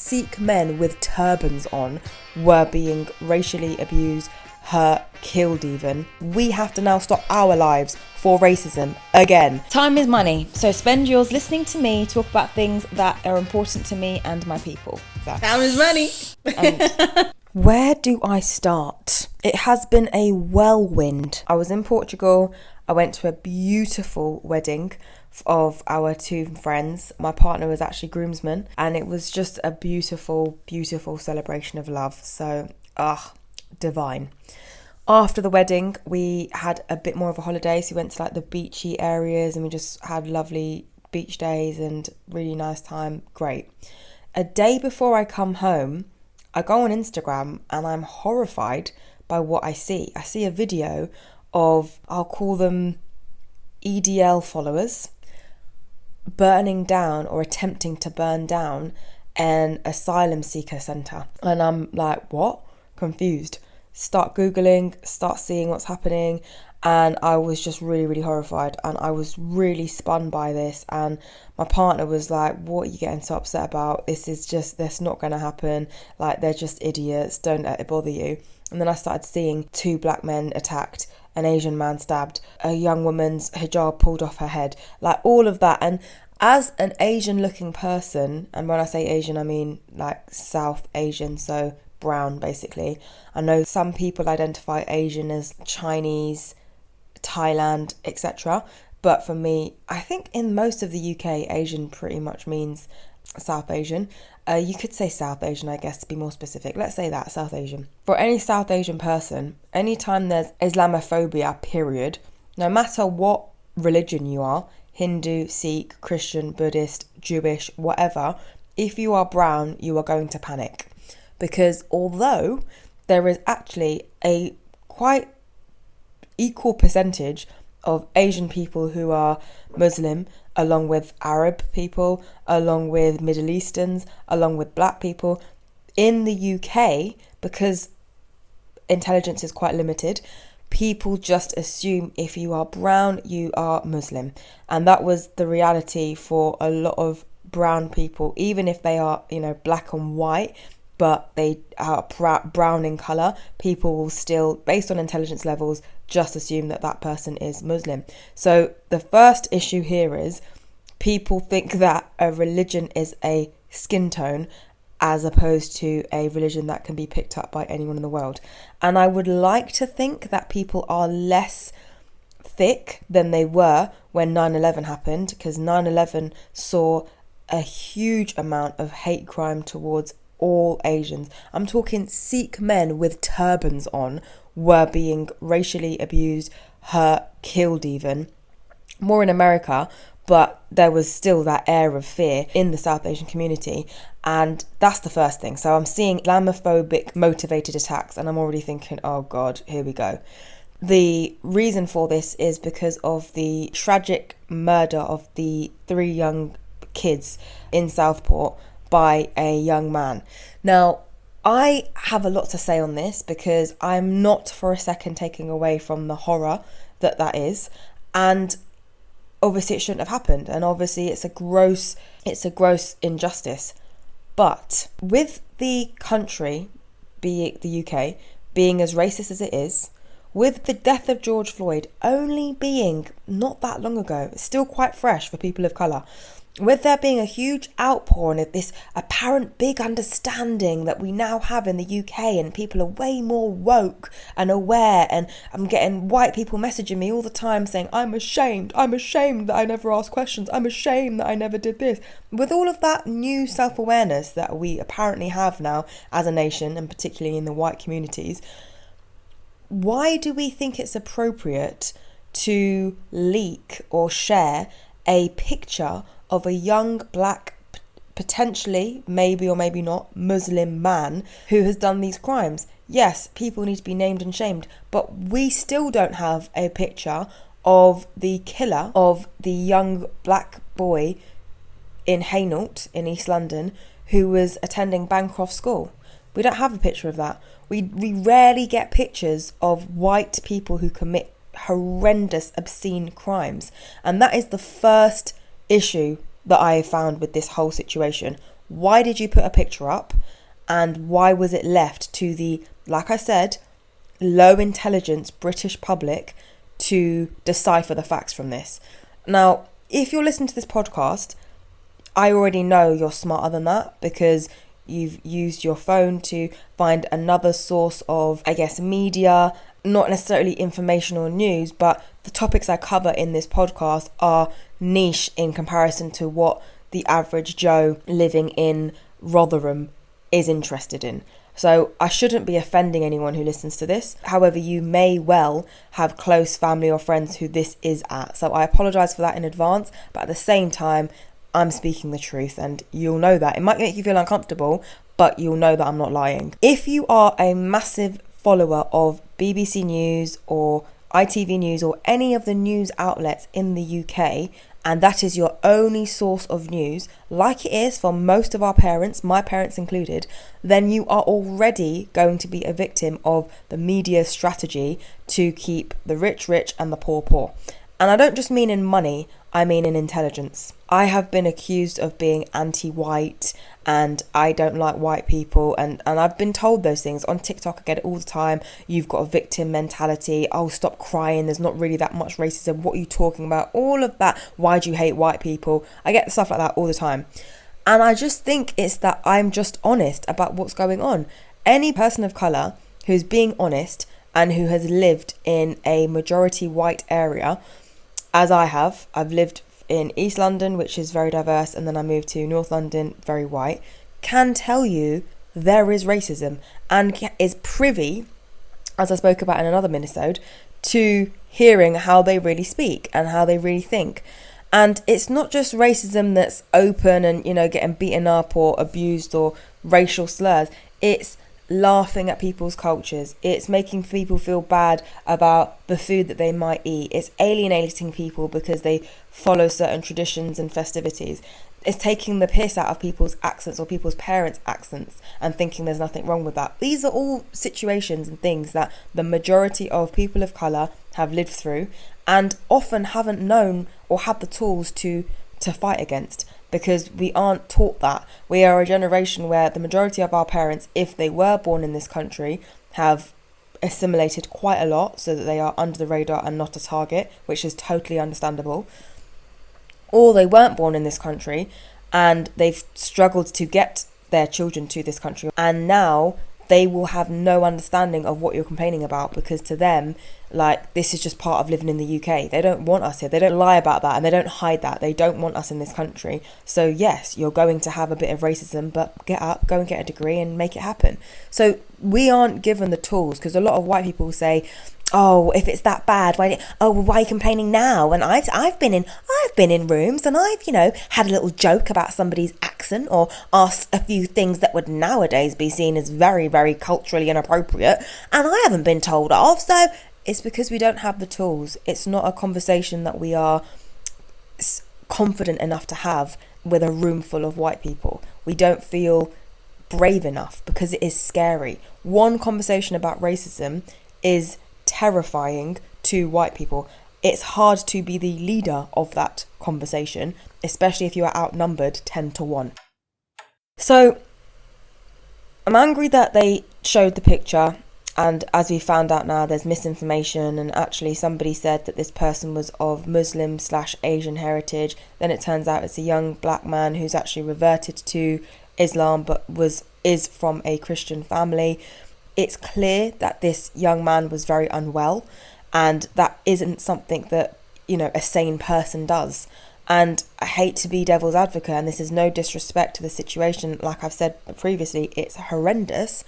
Sikh men with turbans on were being racially abused, hurt, killed even. We have to now stop our lives for racism again. Time is money, so spend yours listening to me talk about things that are important to me and my people. Time is money. And where do I start? It has been a whirlwind. I was in Portugal. I went to a beautiful wedding of our two friends. My partner was actually groomsman, and it was just a beautiful, beautiful celebration of love. So, divine. After the wedding, we had a bit more of a holiday, so we went to like the beachy areas and we just had lovely beach days and really nice time. Great. A day before I come home, I go on Instagram and I'm horrified by what I see. I see a video of, I'll call them EDL followers, burning down or attempting to burn down an asylum seeker centre. And I'm like, what? Confused. Start Googling, start seeing what's happening, and I was just really, really horrified, and I was really spun by this. And my partner was like, what are you getting so upset about? This not going to happen. Like, they're just idiots, don't let it bother you. And then I started seeing 2 black men attacked, an Asian man stabbed, a young woman's hijab pulled off her head, like all of that. And as an Asian looking person, and when I say Asian, I mean like South Asian, so brown basically. I know some people identify Asian as Chinese, Thailand, etc. But for me, I think in most of the UK, Asian pretty much means South Asian. You could say South Asian, I guess, to be more specific. Let's say that, South Asian. For any South Asian person, anytime there's Islamophobia, period, no matter what religion you are, Hindu, Sikh, Christian, Buddhist, Jewish, whatever, if you are brown, you are going to panic. Because although there is actually a quite equal percentage of Asian people who are Muslim, along with Arab people, along with Middle Easterns, along with black people, in the UK, because intelligence is quite limited, people just assume if you are brown, you are Muslim. And that was the reality for a lot of brown people, even if they are, black and white, but they are brown in colour, people will still, based on intelligence levels, just assume that person is Muslim. So the first issue here is people think that a religion is a skin tone as opposed to a religion that can be picked up by anyone in the world. And I would like to think that people are less thick than they were when 9/11 happened, because 9/11 saw a huge amount of hate crime towards all Asians. I'm talking Sikh men with turbans on were being racially abused, hurt, killed even. More in America, but there was still that air of fear in the South Asian community. And that's the first thing. So I'm seeing Islamophobic motivated attacks and I'm already thinking, oh God, here we go. The reason for this is because of the tragic murder of the 3 young kids in Southport by a young man. Now, I have a lot to say on this because I'm not for a second taking away from the horror that is. And obviously it shouldn't have happened. And obviously it's a gross injustice. But with the country, be it the UK, being as racist as it is, with the death of George Floyd only being not that long ago, it's still quite fresh for people of colour, with there being a huge outpouring of this apparent big understanding that we now have in the UK, and people are way more woke and aware, and I'm getting white people messaging me all the time saying, I'm ashamed that I never asked questions, I'm ashamed that I never did this. With all of that new self-awareness that we apparently have now as a nation, and particularly in the white communities, why do we think it's appropriate to leak or share a picture of a young black, potentially, maybe or maybe not, Muslim man who has done these crimes? Yes, people need to be named and shamed, but we still don't have a picture of the killer of the young black boy in Hainault in East London who was attending Bancroft School. We don't have a picture of that. We rarely get pictures of white people who commit horrendous, obscene crimes. And that is the first issue that I have found with this whole situation. Why did you put a picture up? And why was it left to the, like I said, low intelligence British public to decipher the facts from this? Now, if you're listening to this podcast, I already know you're smarter than that, because you've used your phone to find another source of, I guess, media, not necessarily informational news, but the topics I cover in this podcast are niche in comparison to what the average Joe living in Rotherham is interested in. So I shouldn't be offending anyone who listens to this. However, you may well have close family or friends who this is at. So I apologise for that in advance, but at the same time, I'm speaking the truth, and you'll know that. It might make you feel uncomfortable, but you'll know that I'm not lying. If you are a massive follower of BBC News or ITV News or any of the news outlets in the UK, and that is your only source of news, like it is for most of our parents, my parents included, then you are already going to be a victim of the media's strategy to keep the rich rich and the poor poor. And I don't just mean in money, I mean in intelligence. I have been accused of being anti-white and I don't like white people, and I've been told those things. On TikTok I get it all the time. You've got a victim mentality. Oh, stop crying, there's not really that much racism. What are you talking about? All of that. Why do you hate white people? I get stuff like that all the time. And I just think it's that I'm just honest about what's going on. Any person of colour who's being honest and who has lived in a majority white area, as I have, I've lived in East London, which is very diverse, and then I moved to North London, very white, can tell you there is racism and is privy, as I spoke about in another minisode, to hearing how they really speak and how they really think. And it's not just racism that's open and, you know, getting beaten up or abused or racial slurs. It's laughing at people's cultures. It's making people feel bad about the food that they might eat. It's alienating people because they follow certain traditions and festivities. It's taking the piss out of people's accents or people's parents' accents and thinking there's nothing wrong with that. These are all situations and things that the majority of people of colour have lived through and often haven't known or had the tools to fight against, because we aren't taught that. We are a generation where the majority of our parents, if they were born in this country, have assimilated quite a lot so that they are under the radar and not a target, which is totally understandable. Or they weren't born in this country and they've struggled to get their children to this country, and now they will have no understanding of what you're complaining about, because to them, like, this is just part of living in the UK. They don't want us here. They don't lie about that and they don't hide that. They don't want us in this country. So yes, you're going to have a bit of racism, but get up, go and get a degree and make it happen. So we aren't given the tools, because a lot of white people say, oh, if it's that bad, why are you complaining now? And I've been in rooms and I've, you know, had a little joke about somebody's accent or asked a few things that would nowadays be seen as very, very culturally inappropriate, and I haven't been told off. So it's because we don't have the tools. It's not a conversation that we are confident enough to have with a room full of white people. We don't feel brave enough because it is scary. One conversation about racism is terrifying to white people. It's hard to be the leader of that conversation, especially if you are outnumbered 10-1. So I'm angry that they showed the picture, and as we found out now, there's misinformation, and actually somebody said that this person was of Muslim/Asian heritage. Then it turns out it's a young black man who's actually reverted to Islam but is from a Christian family. It's clear that this young man was very unwell, and that isn't something that, you know, a sane person does. And I hate to be devil's advocate, and this is no disrespect to the situation. Like I've said previously, it's horrendous,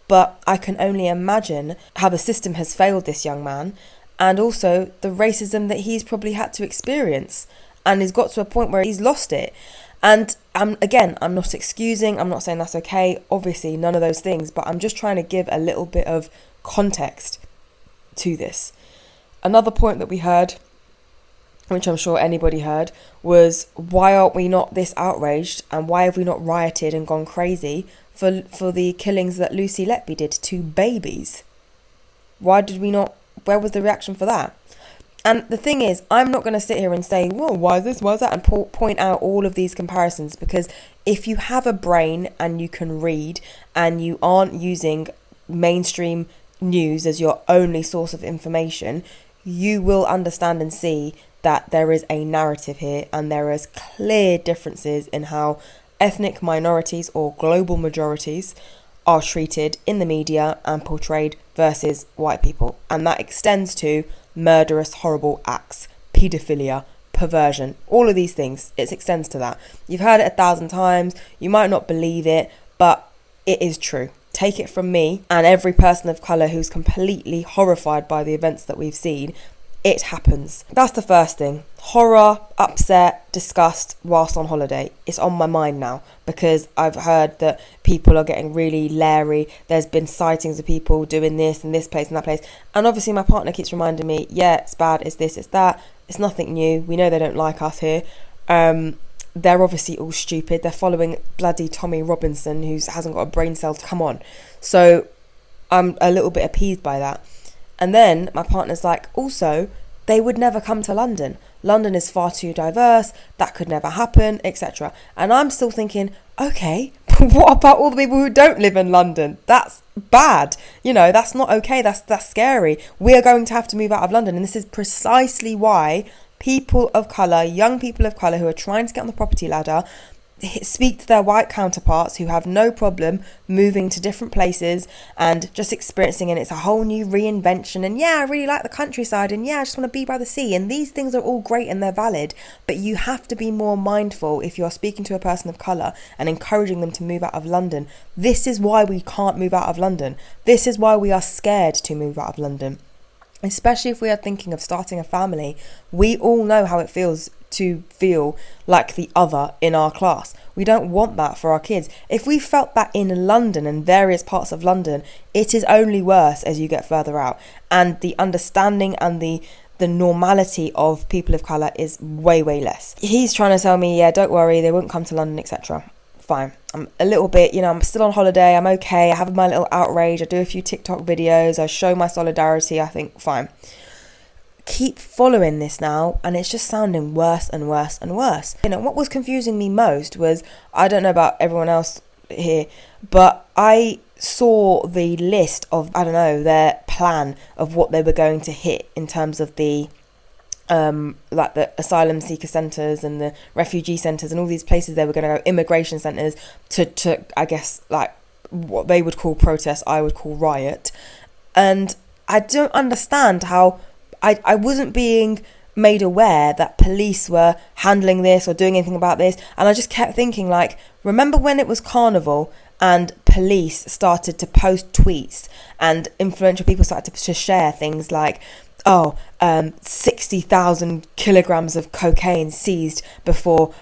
but I can only imagine how the system has failed this young man, and also the racism that he's probably had to experience, and he's got to a point where he's lost it. And I'm not excusing, I'm not saying that's okay, obviously none of those things, but I'm just trying to give a little bit of context to this. Another point that we heard, which I'm sure anybody heard, was why aren't we not this outraged, and why have we not rioted and gone crazy for the killings that Lucy Letby did to babies? Why did we not? Where was the reaction for that? And the thing is, I'm not going to sit here and say, well, why is this, why is that, and point out all of these comparisons, because if you have a brain and you can read and you aren't using mainstream news as your only source of information, you will understand and see that there is a narrative here and there is clear differences in how ethnic minorities or global majorities are treated in the media and portrayed versus white people. And that extends to murderous, horrible acts, paedophilia, perversion, all of these things. It extends to that. You've heard it 1,000 times. You might not believe it, but it is true. Take it from me and every person of colour who's completely horrified by the events that we've seen. It happens. That's the first thing. Horror, upset, disgust whilst on holiday. It's on my mind now because I've heard that people are getting really leery. There's been sightings of people doing this in this place and that place. And obviously my partner keeps reminding me, yeah, it's bad, it's this, it's that. It's nothing new. We know they don't like us here. They're obviously all stupid. They're following bloody Tommy Robinson, who hasn't got a brain cell to come on. So I'm a little bit appeased by that. And then my partner's like, also, they would never come to London. London is far too diverse. That could never happen, etc. And I'm still thinking, okay, but what about all the people who don't live in London? That's bad. You know, that's not okay. That's scary. We are going to have to move out of London. And this is precisely why people of colour, young people of colour who are trying to get on the property ladder, speak to their white counterparts who have no problem moving to different places and just experiencing, and it's a whole new reinvention, and yeah, I really like the countryside, and yeah, I just want to be by the sea, and these things are all great and they're valid, but you have to be more mindful if you're speaking to a person of colour and encouraging them to move out of London. This is why we can't move out of London. This is why we are scared to move out of London. Especially if we are thinking of starting a family. We all know how it feels to feel like the other in our class. We don't want that for our kids. If we felt that in London and various parts of London, it is only worse as you get further out. And the understanding and the normality of people of colour is way, way less. He's trying to tell me, yeah, don't worry, they won't come to London, etc. Fine. I'm a little bit, I'm still on holiday. I'm okay. I have my little outrage. I do a few TikTok videos. I show my solidarity. I think, fine. Keep following this now, and it's just sounding worse and worse and worse. What was confusing me most was, I don't know about everyone else here, but I saw the list of, their plan of what they were going to hit in terms of the like the asylum seeker centres and the refugee centres and all these places they were going to go, immigration centres, to I guess like what they would call protest, I would call riot. And I don't understand how I wasn't being made aware that police were handling this or doing anything about this. And I just kept thinking, like, remember when it was Carnival and police started to post tweets and influential people started to share things like, 60,000 kilograms of cocaine seized before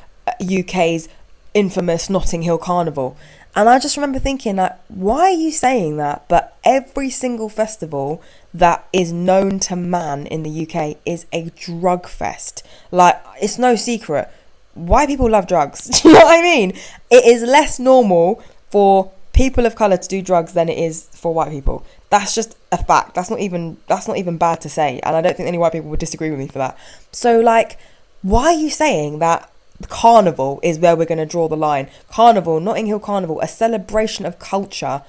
UK's infamous Notting Hill Carnival. And I just remember thinking, like, why are you saying that? But every single festival that is known to man in the UK is a drug fest. Like, it's no secret. White people love drugs. Do you know what I mean? It is less normal for people of colour to do drugs than it is for white people. That's just a fact. That's not even bad to say. And I don't think any white people would disagree with me for that. So, like, why are you saying that Carnival is where we're going to draw the line? Carnival, Notting Hill Carnival, a celebration of culture,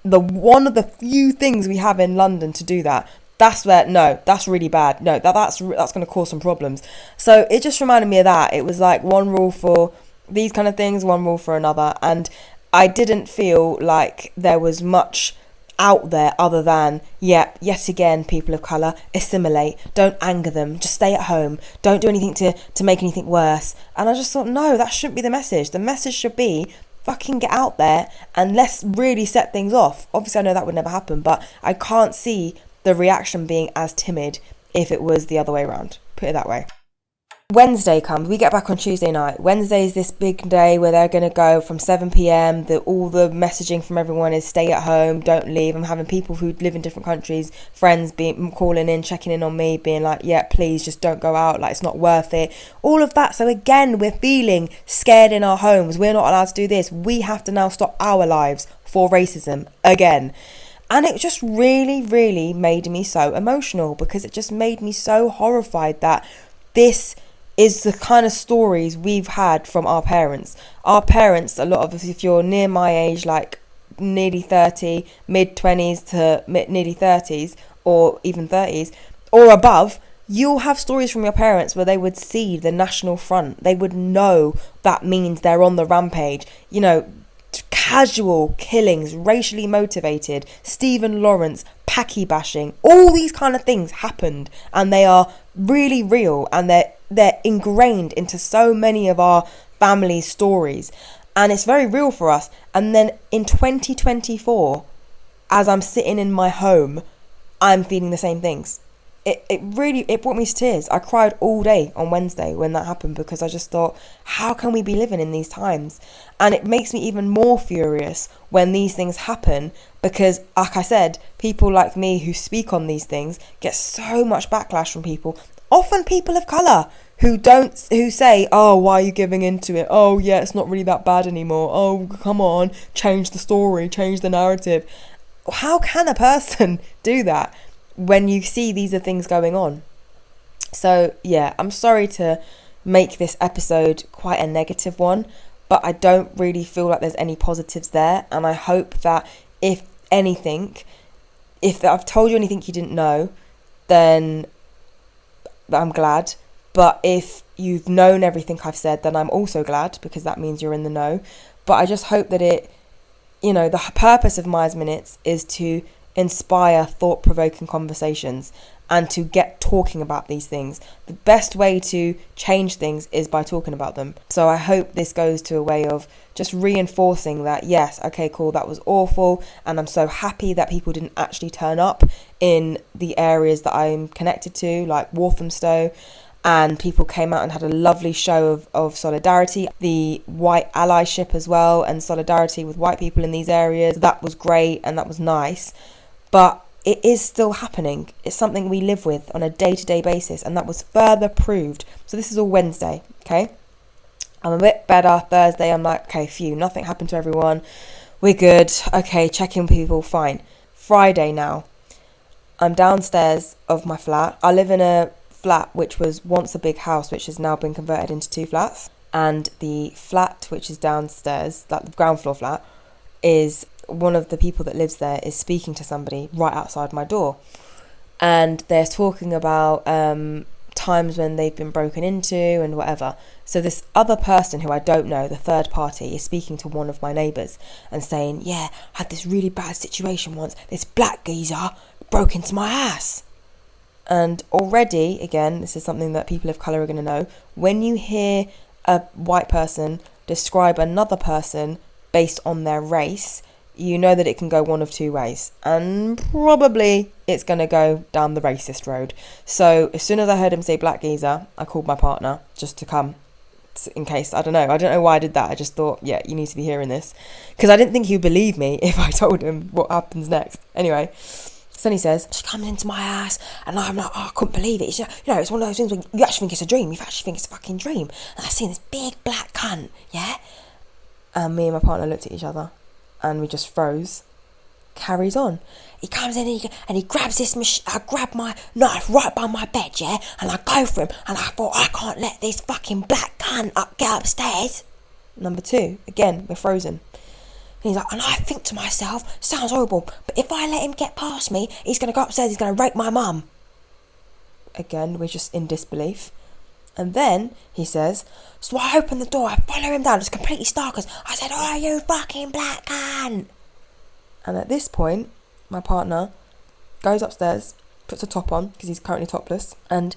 one of the few things we have in London to do that. That's really bad. No, that's going to cause some problems. So it just reminded me of that. It was like one rule for these kind of things, one rule for another, and I didn't feel like there was much out there other than, yet again, people of colour, assimilate, don't anger them, just stay at home, don't do anything to make anything worse. And I just thought, no, that shouldn't be the message. The message should be, fucking get out there and let's really set things off. Obviously I know that would never happen, but I can't see the reaction being as timid if it was the other way around, put it that way. Wednesday comes, we get back on Tuesday night. Wednesday is this big day where they're going to go from 7pm. All the messaging from everyone is stay at home, don't leave. I'm having people who live in different countries, friends calling in, checking in on me, being like, yeah, please just don't go out, like it's not worth it. All of that. So again, we're feeling scared in our homes. We're not allowed to do this. We have to now stop our lives for racism again. And it just really, really made me so emotional, because it just made me so horrified that this is the kind of stories we've had from our parents. Our parents, a lot of us, if you're near my age, like nearly 30, mid-20s to nearly 30s, or even 30s, or above, you'll have stories from your parents where they would see the National Front. They would know that means they're on the rampage. You know, casual killings, racially motivated, Stephen Lawrence, Paki bashing, all these kind of things happened, and they are really real, and they're ingrained into so many of our family's stories, and it's very real for us. And then in 2024, as I'm sitting in my home, I'm feeling the same things. It brought me to tears. I cried all day on Wednesday when that happened, because I just thought, how can we be living in these times? And it makes me even more furious when these things happen, because, like I said, people like me who speak on these things get so much backlash from people, often people of colour, who say, oh, why are you giving into it? Oh, yeah, it's not really that bad anymore. Oh, come on, change the story, change the narrative. How can a person do that when you see these are things going on? So yeah, I'm sorry to make this episode quite a negative one, but I don't really feel like there's any positives there. And I hope that if I've told you anything you didn't know, then I'm glad. But if you've known everything I've said, then I'm also glad, because that means you're in the know. But I just hope that the purpose of Maya's Minutes is to inspire thought-provoking conversations and to get talking about these things. The best way to change things is by talking about them. So I hope this goes to a way of just reinforcing that, yes, okay, cool, that was awful, and I'm so happy that people didn't actually turn up in the areas that I'm connected to, like Walthamstow, and people came out and had a lovely show of solidarity, the white allyship as well, and solidarity with white people in these areas. That was great and that was nice, but it is still happening. It's something we live with on a day-to-day basis, and that was further proved. So this is all Wednesday, okay? I'm a bit better. Thursday, I'm like, okay, phew, nothing happened to everyone. We're good. Okay, checking with people, fine. Friday now, I'm downstairs of my flat. I live in a flat which was once a big house, which has now been converted into 2 flats. And the flat which is downstairs, like the ground floor flat, is one of the people that lives there is speaking to somebody right outside my door, and they're talking about times when they've been broken into and whatever. So this other person who I don't know, the third party, is speaking to one of my neighbours and saying, yeah, I had this really bad situation once. This black geezer broke into my house. And already, again, this is something that people of colour are going to know, when you hear a white person describe another person based on their race, you know that it can go one of 2 ways, and probably it's going to go down the racist road. So as soon as I heard him say black geezer, I called my partner just to come, in case, I don't know why I did that. I just thought, yeah, you need to be hearing this, because I didn't think he would believe me if I told him what happens next. Anyway, so then he says, she comes into my house, and I'm like, oh, I couldn't believe it. It's one of those things where you actually think it's a dream. You actually think it's a fucking dream. And I seen this big black cunt, yeah? And me and my partner looked at each other, and we just froze. Carries on. He comes in and he grabs this machine. I grab my knife right by my bed, yeah? And I go for him, and I thought, I can't let this fucking black cunt get upstairs. Number 2, again, we're frozen. And he's like, and I think to myself, sounds horrible, but if I let him get past me, he's going to go upstairs, he's going to rape my mum. Again, we're just in disbelief. And then he says, so I open the door, I follow him down, it's completely starkers. I said, oh, you fucking black cunt. And at this point, my partner goes upstairs, puts a top on, because he's currently topless, and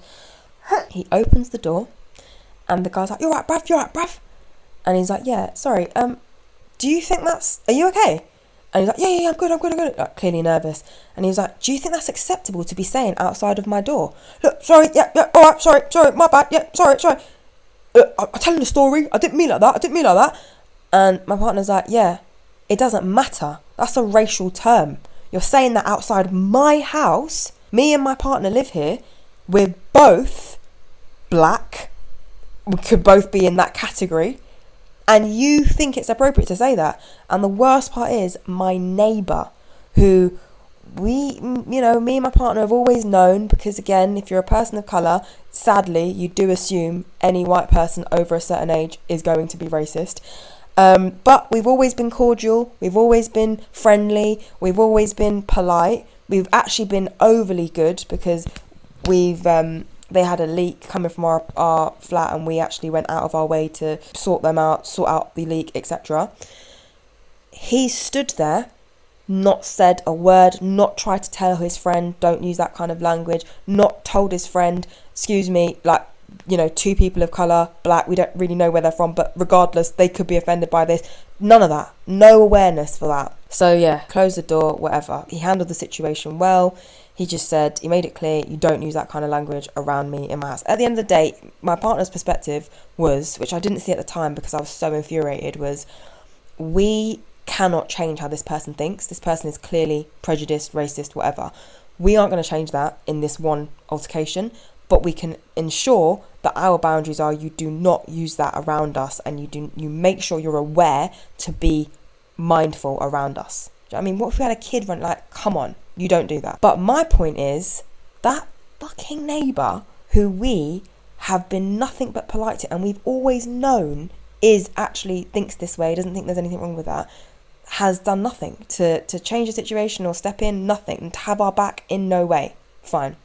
he opens the door, and the guy's like, you alright, bruv? And he's like, yeah, sorry, do you think are you okay? And he's like, yeah, I'm good. Like, clearly nervous. And he was like, do you think that's acceptable to be saying outside of my door? Look, sorry, yeah, all right, sorry, my bad, yeah, sorry. I'm telling the story, I didn't mean like that. And my partner's like, yeah, it doesn't matter. That's a racial term. You're saying that outside my house. Me and my partner live here. We're both black. We could both be in that category. And you think it's appropriate to say that. And the worst part is my neighbour, who me and my partner have always known, because again, if you're a person of colour, sadly, you do assume any white person over a certain age is going to be racist. But we've always been cordial, we've always been friendly, we've always been polite. We've actually been overly good, because they had a leak coming from our flat, and we actually went out of our way to sort out the leak, etc. He stood there, not said a word, not tried to tell his friend, don't use that kind of language, not told his friend, excuse me, like, two people of colour, black, we don't really know where they're from, but regardless, they could be offended by this. None of that. No awareness for that. So yeah, close the door, whatever. He handled the situation well. He just said, he made it clear, you don't use that kind of language around me in my house. At the end of the day, my partner's perspective was, which I didn't see at the time because I was so infuriated, was we cannot change how this person thinks. This person is clearly prejudiced, racist, whatever. We aren't going to change that in this one altercation, but we can ensure that our boundaries are, you do not use that around us, and you make sure you're aware to be mindful around us. Do you know what I mean? What if we had a kid run, like, come on, you don't do that. But my point is, that fucking neighbour who we have been nothing but polite to, and we've always known is actually thinks this way, doesn't think there's anything wrong with that, has done nothing to change the situation or step in, nothing, and to have our back in no way. Fine.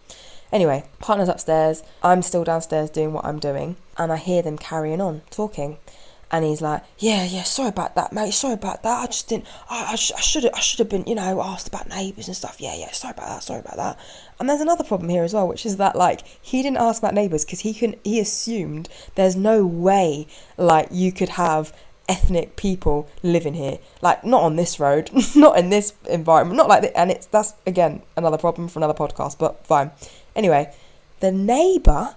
Anyway, partner's upstairs, I'm still downstairs doing what I'm doing, and I hear them carrying on, talking. And he's like, yeah, sorry about that, mate, sorry about that, I just didn't, I should have been, asked about neighbours and stuff, yeah, sorry about that. And there's another problem here as well, which is that, like, he didn't ask about neighbours because he assumed there's no way, like, you could have ethnic people living here, like, not on this road, not in this environment, not like that. And that's again another problem for another podcast, but fine. Anyway, the neighbour,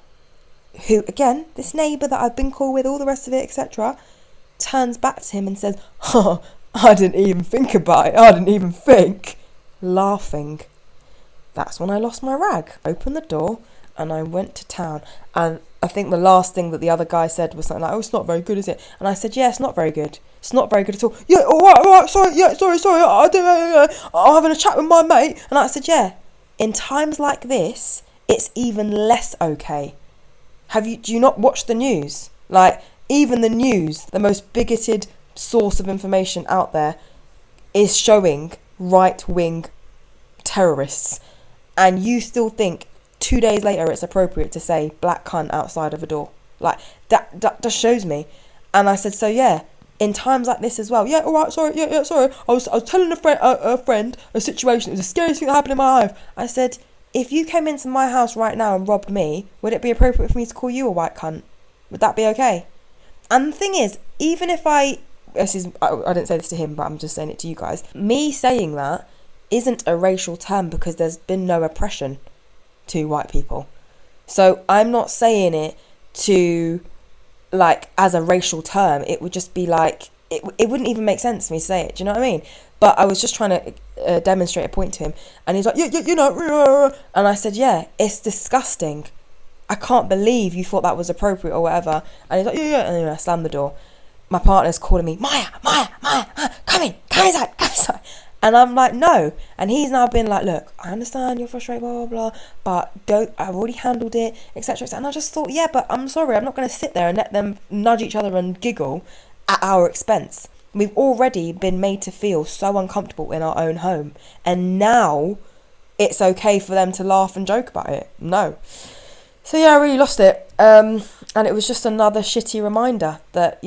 who, again, this neighbour that I've been cool with, all the rest of it, etc., turns back to him and says, oh, I didn't even think about it, I didn't even think, laughing. That's when I lost my rag. Opened the door and I went to town. And I think the last thing that the other guy said was something like, oh, it's not very good, is it? And I said, yeah, it's not very good. It's not very good at all. Yeah, all right, sorry, I'm having a chat with my mate. And I said, yeah, in times like this, it's even less okay. Do you not watch the news? Like, even the news, the most bigoted source of information out there, is showing right-wing terrorists. And you still think 2 days later it's appropriate to say black cunt outside of a door. Like, that just shows me. And I said, so yeah, in times like this as well. Yeah, all right, sorry, yeah, sorry. I was telling a friend a situation. It was the scariest thing that happened in my life. I said, if you came into my house right now and robbed me, would it be appropriate for me to call you a white cunt? Would that be okay? And the thing is, even if I didn't say this to him, but I'm just saying it to you guys. Me saying that isn't a racial term because there's been no oppression to white people. So I'm not saying it to, like, as a racial term. It would just be like, it wouldn't even make sense for me to say it. Do you know what I mean? But I was just trying to demonstrate a point to him. And he's like, yeah. And I said, yeah, it's disgusting. I can't believe you thought that was appropriate or whatever. And he's like, yeah. And then I slammed the door. My partner's calling me, Maya, come inside. And I'm like, no. And he's now been like, look, I understand you're frustrated, blah, blah, blah, but I've already handled it, etc. And I just thought, yeah, but I'm sorry, I'm not going to sit there and let them nudge each other and giggle at our expense. We've already been made to feel so uncomfortable in our own home. And now it's okay for them to laugh and joke about it. No. So yeah, I really lost it. And it was just another shitty reminder that,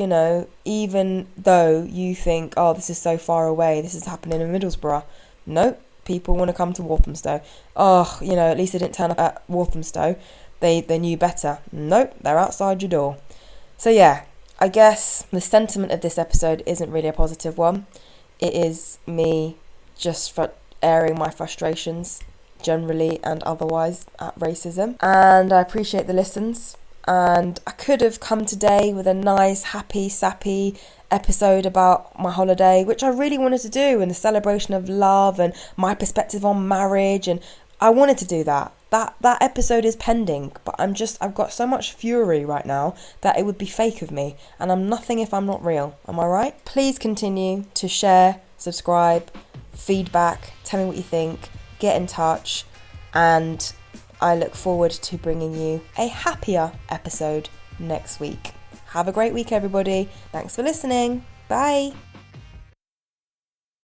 even though you think, oh, this is so far away, this is happening in Middlesbrough. Nope, people want to come to Walthamstow. Oh, at least they didn't turn up at Walthamstow. They knew better. Nope, they're outside your door. So yeah, I guess the sentiment of this episode isn't really a positive one. It is me just airing my frustrations generally and otherwise at racism, and I appreciate the listens. And I could have come today with a nice, happy, sappy episode about my holiday, which I really wanted to do, and the celebration of love and my perspective on marriage, and I wanted to do that. That episode is pending, but I've got so much fury right now that it would be fake of me, and I'm nothing if I'm not real. Am I right? Please continue to share, subscribe, feedback, tell me what you think. get in touch, and I look forward to bringing you a happier episode next week. Have a great week, everybody. Thanks for listening. Bye.